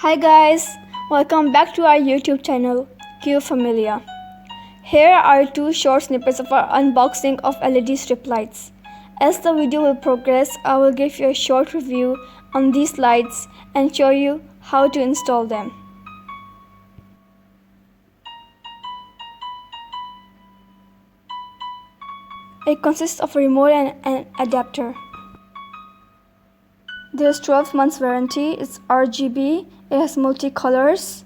Hi guys, welcome back to our YouTube channel, Familia. Here are two short snippets of our unboxing of LED strip lights. As the video will progress, I will give you a short review on these lights and show you how to install them. It consists of a remote and an adapter. There's 12 months warranty, it's RGB, it has multicolors,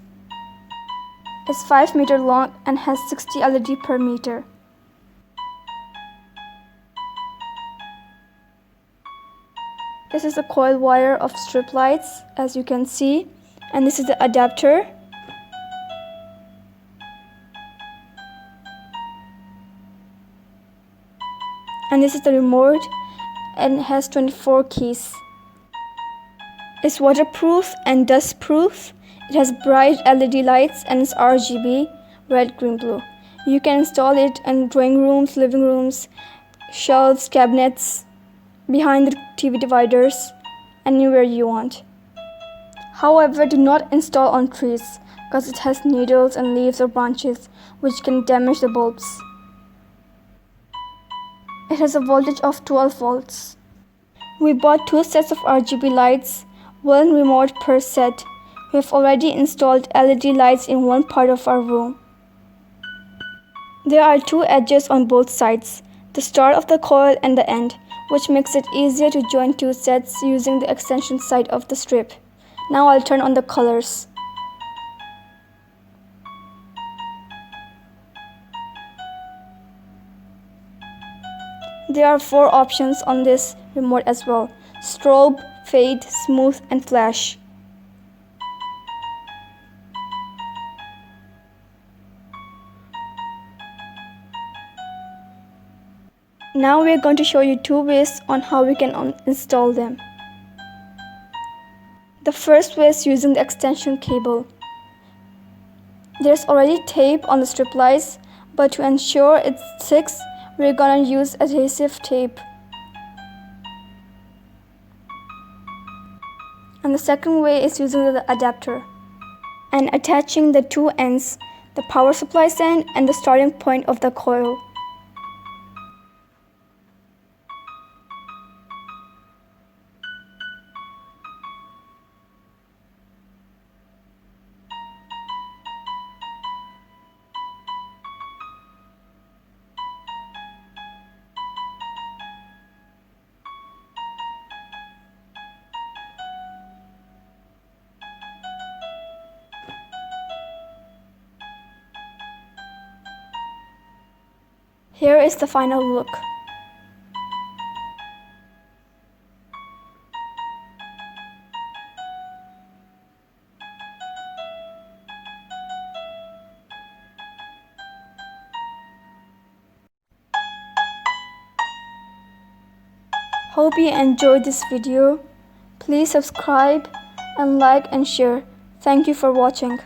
it's 5 meter long and has 60 LED per meter. This is the coil wire of strip lights, as you can see, and this is the adapter. And this is the remote and it has 24 keys. It's waterproof and dust proof. It has bright LED lights and it's RGB, red, green, blue. You can install it in drawing rooms, living rooms, shelves, cabinets, behind the TV dividers, anywhere you want. However, do not install on trees because it has needles and leaves or branches which can damage the bulbs. It has a voltage of 12 volts. We bought two sets of RGB lights, one remote per set. We have already installed LED lights in one part of our room. There are two edges on both sides, the start of the coil and the end, which makes it easier to join two sets using the extension side of the strip. Now I'll turn on the colors. There are 4 options on this remote as well: strobe, fade, smooth, and flash. Now we are going to show you 2 ways on how we can install them. The first way is using the extension cable. There's already tape on the strip lights, but to ensure it sticks, we're gonna use adhesive tape. And the second way is using the adapter and attaching the 2 ends, the power supply end and the starting point of the coil. Here is the final look. Hope you enjoyed this video. Please subscribe and like and share. Thank you for watching.